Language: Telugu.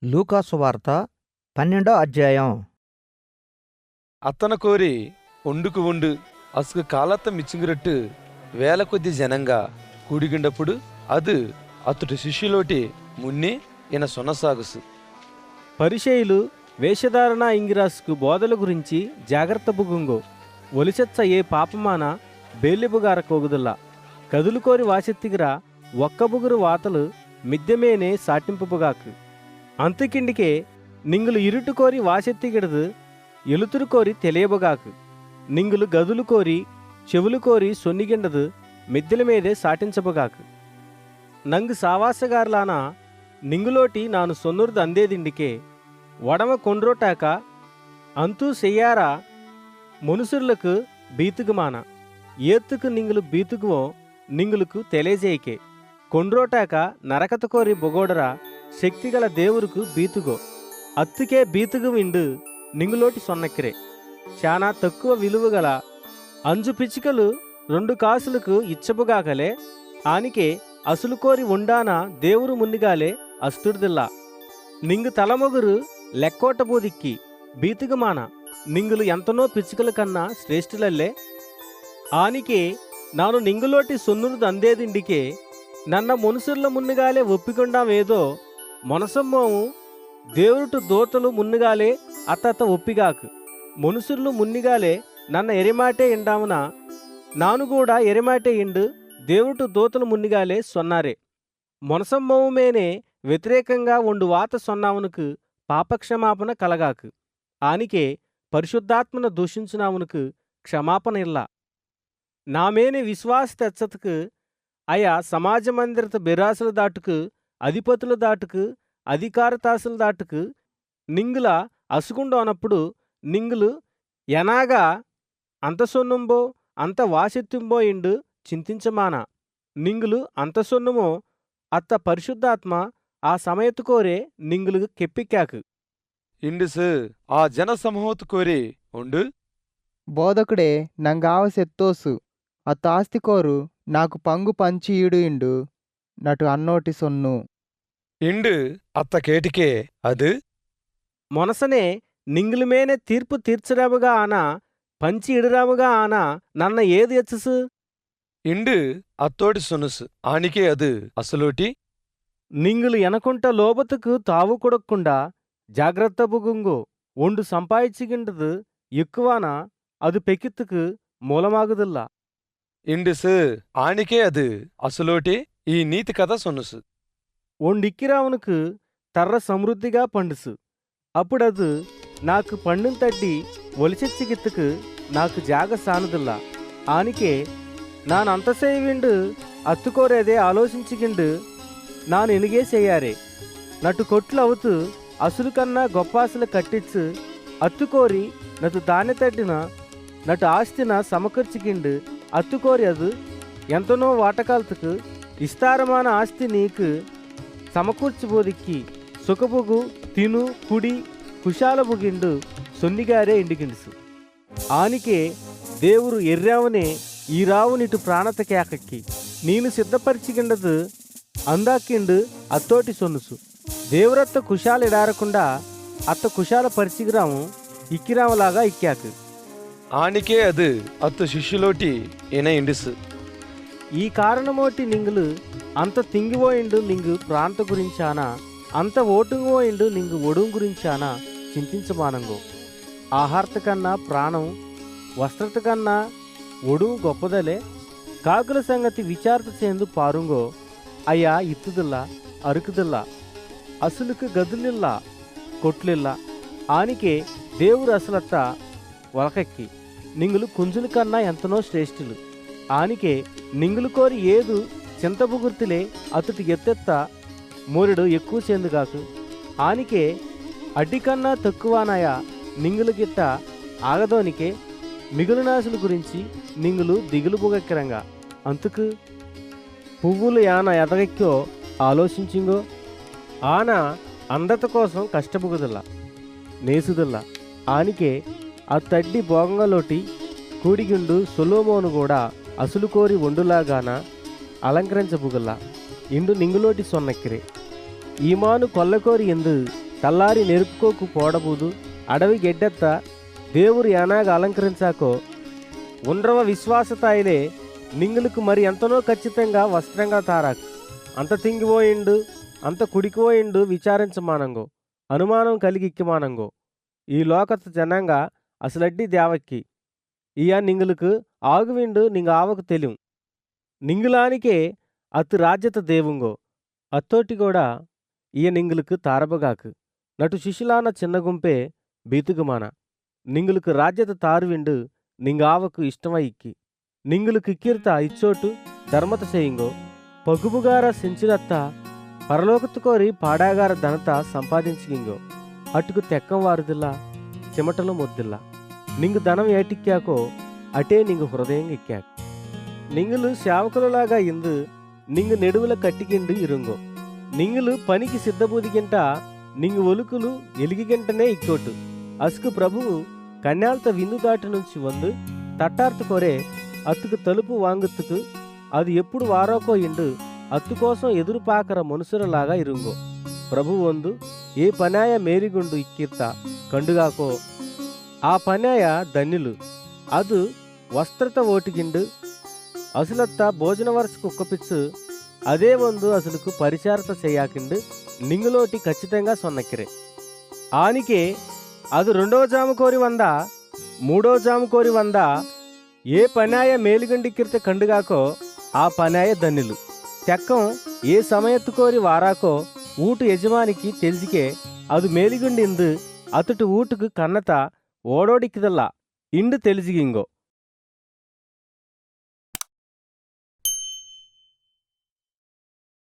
లూకాసు వార్త 12వ అధ్యాయం. అత్తన కోరి ఒండుకు ఉండు అసుకు కాలత్త మిచ్చింగిరట్టు వేల కొద్ది జనంగా కూడిగిండప్పుడు అది అతడు శిష్యులోటి మున్ని ఈయన సొనసాగుసు. పరిచయులు వేషధారణ ఇంగిరాసుకు బోధల గురించి జాగ్రత్త బుగుంగో ఒలిసెచ్చ ఏ పాపమాన బేలిబుగార కోగుదల్లా కదులుకోరి వాసెత్తిగిరా ఒక్క బుగురు వాతలు మిద్దెమేనే సాటింపుగాకు అంతకిండికే నింగులు ఇరుటు కోరి వాసెత్తిగిడదు ఎలుతురు కోరి తెలియబగాకు నింగులు గదులు కోరి చెవులు కోరి సొన్నిగిండదు మిద్దెల మీదే సాటించబగాకు నంగు సావాసగారులాన నింగులోటి నాను సొన్నురుదు అందేదిండికే వడమ కొండ్రోటాక అంతూ చెయ్యారా మనుసురులకు బీతుగుమాన ఏత్తుకు నింగులు బీతుగువో నింగులకు తెలియజేయకే కొండ్రోటాక నరకత కోరి బొగోడరా శక్తిగల దేవురుకు బీతుగో అత్తుకే బీతుగు విండు నింగులోటి సొన్నక్కిరే చాలా తక్కువ విలువగల అంజు పిచ్చికలు 2 కాసులకు ఇచ్చబుగాకలే ఆనికే అసులు కోరి ఉండాన దేవురు మున్నిగాలే అస్తుడిదిల్లా నింగు తలమొగురు లెక్కోటబూదిక్కి బీతుగుమాన నింగులు ఎంతనో పిచ్చుకల కన్నా శ్రేష్ఠులల్లే ఆనికే నాను నింగులోటి సొన్నురుదు అందేదిండికే నన్న మనుసుర్ల మున్నుగాలే ఒప్పికొండామేదో మొనసమ్మోము దేవురుటు దోతలు మున్నుగాలే అత్తత ఒప్పిగాకు మనుసుర్లు మున్నిగాలే నన్న ఎరిమాటే ఎండామున నాను కూడా ఎరిమాటే ఎండు దేవురుటు దోతలు మున్నిగాలే సొన్నారే మొనసమ్మోమేనే వ్యతిరేకంగా ఒండు వాత సొన్నామునకు పాపక్షమాపణ కలగాకు ఆనికే పరిశుద్ధాత్మను దూషించునామునకు క్షమాపణ ఇల్లా నామేనే విశ్వాస తెచ్చతకు అయా సమాజ మందిరత బిరాసుల దాటుకు అధిపతుల దాటుకు అధికారతాసుల దాటుకు నింగుల అసుగుండోనప్పుడు నింగులు ఎనాగా అంత సొన్నుంబో అంత వాసెత్తుంబో ఇండు చింతించమానా నింగులు అంత సొన్నుమో అత్త పరిశుద్ధాత్మ ఆ సమయత్తు కోరే నింగులు కెప్పిక్కాకు ఇండుసు ఆ జన సమూహత్తు కోరి ఉండు బోధకుడే నంగావసెత్తోసు అత్తాస్తికోరు నాకు పంగు పంచి ఈడు ఇండు నటు అన్నోటి సొన్ను ఇండు అత్త కేటికే అది మొనసనే నింగులమేనే తీర్పు తీర్చరాముగా ఆనా పంచి ఇడురాముగా ఆనా నన్న ఏది ఎచ్చసు ఇండు అత్తోటి సొనుసు ఆనికే అది అసలోటి నింగులు ఎనకుంట లోబతుకు తావు కొడక్కుండా జాగ్రత్త బుగుంగో ఒండు సంపాయించిగిండదు ఎక్కువాన అది పెకిత్తుకు మూలమాగుదిల్లా ఇండుసు ఆనికే అది అసలోటి ఈ నీతి కథ సొనుసు ఒండిక్కిరావునుకు తర్ర సమృద్ధిగా పండుసు అప్పుడదు నాకు పండును తడ్డి ఒలిచెచ్చిగిత్తుకు నాకు జాగ సానుదిల్లా ఆనికే నానంతసేవిండు అత్తుకోరేదే ఆలోచించిగిండు నాను ఎనుగే చెయ్యారే నటు కొట్లు అవుతూ అసులు కన్నా గొప్పాసులు కట్టించు అత్తుకోరి నటు దాని తడ్డిన నటు ఆస్తిన సమకూర్చిగిండు అత్తుకోరి అది ఎంతనో వాటకాలతుకు విస్తారమైన ఆస్తి నీకు సమకూర్చిబోదిక్కి సుఖబుగు తిను కుడి కుశాలబుగిండు సొన్నిగారే ఇండిగిండుసు ఆనికే దేవురు ఎర్రావునే ఈ రావునిటు ప్రాణత కేకక్కి నేను సిద్ధపరిచిగిండదు అందాకిండు అత్తోటి సొన్నుసు దేవురత్త కుశాలిడారకుండా అత్త కుశాల పరిచిగిరాము ఇక్కిరాములాగా ఇక్కాకు ఆనికే అది అత్త శిష్యులోటి ఈయన ఇండుసు ఈ కారణమోటి నింగులు అంత తింగిపోయిండు నింగు ప్రాంత గురించానా అంత ఓటుంగిపోయిండు నింగు ఒడుం గురించానా చింతించమానంగో ఆహారత కన్నా ప్రాణం వస్త్రత కన్నా ఒడుం గొప్పదలే కాకుల సంగతి విచారత చేందు పారుంగో అయ్యా ఇత్తుదిల్లా అరుకుదిల్లా అసులుకు గదులిల్లా కొట్లిల్లా ఆనికే దేవురు అసలత్త వలకెక్కి నింగులు కుంజుల కన్నా ఎంతనో శ్రేష్ఠులు ఆనికే నింగులు కోరి ఏదు చింతబుగుర్తిలే అతుటి ఎత్తెత్త మోరెడు ఎక్కువ చేందుగాకు ఆనికే అడ్డికన్నా తక్కువనాయా నింగులు గిట్ట ఆగదోనికే మిగులునాశుల గురించి నింగులు దిగులు బుగెక్కరంగా అంతుకు పువ్వులు యాన ఎదగెక్కో ఆలోచించింగో ఆన అందత కోసం కష్టబుగుదల్లా నేసుదల్లా ఆనికే ఆ తడ్డి భోగంలోటి కూడిగుండు సొలోమోను కూడా అసులు కోరి ఒండులాగాన అలంకరించబుగల్లా ఇండు నింగులోటి సొన్నక్కిరే ఈమాను కొల్లకోరి ఎందు ತಲ್ಲಾರಿ ನೆರುಕೋಕು ಪೋಡಬುದು ಅಡವಿ ಗೆಡ್ಡೆತ್ತ ದೇವರು ಏನಾಗ ಅలంకరించాకో ఉండ్రవ విశ్వాసతాయిలే నింగులకు మరి ఎంతనో ఖచ్చితంగా వస్త్రంగా తారాకు అంత తింగిపోయిండు అంత కుడికిపోయిండు విచారించమానంగో అనుమానం కలిగి ఇక్కిమానంగో ఈ లోకత జనంగా అసలడ్డి దేవక్కి ఇయ నింగులకు ఆగువిండు నింగ ఆవకు తెలియం నింగులానికే అతు రాజ్యత దేవుంగో అత్తోటి కూడా ఇయ నింగులకు తారబగాకు నటు శిశులాన చిన్న గుంపే బీతుగుమాన నింగులకు రాజ్యత తారువిండు నింగావకు ఇష్టమై ఇక్కి నింగులకు ఇక్కిర్త ఇచ్చోటు ధర్మత చేయింగో పగుబుగార సెంచురత్త పరలోకత్తు కోరి పాడాగార ధనత సంపాదించిగింగో అటుకు తెక్కం వారుదిల్లా చెమటలు మొద్దిల్లా నింగు ధనం ఏటిక్కాకో అటే నింగు హృదయం ఎక్కాకు నింగులు సేవకులలాగా ఇందు నింగు నెడువుల కట్టిగిండు ఇరుంగో నింగులు పనికి సిద్ధబూదిగింట నింగు ఒలుకులు ఎలిగిగింటనే ఇక్కోటు అసుకు ప్రభువు కన్యాల్త విందుదాటి నుంచి వందు తట్టార్తు కొరే అత్తుకు తలుపు వాంగుత్తుకు అది ఎప్పుడు వారోకో ఇండు అత్తు కోసం ఎదురుపాకర మనుషులలాగా ఇరుంగో ప్రభు వందు ఏ పనాయ మేరిగుండు ఇక్కిర్త కండుగాకో ఆ పనాయ ధన్యులు ಅದು ವಸ್ತ್ರತ ಓಟಿಗಿಂಡು ಅಸಲತ್ತ ಭೋಜನ ವರ್ಷಕ್ಕೆ ಉಕ್ಕಪಿಚ್ಚು ಅದೇ ಒಂದು ಅಸలుకు పరిచారత చేయాకిండు నింగులోటి ఖచ్చితంగా సొన్నక్కిరే ఆనికే ಅದು రెండవ జాము కోరి వందా మూడో జాము కోరి వందా ఏ పనాయ మేలుగండిక్కిరితే కండుగాకో ఆ పనాయ ధన్యులు తెక్కం ఏ సమయత్తు కోరి వారాకో ఊటు యజమానికి తెలిసికే ಅದು ಮೇಲಿಗುಂಡಿಂದು ಅತುಟು ಊಟುకు కన్నత ఓడోడిక్కిదల్లా ఇండు తెలిసిగింగో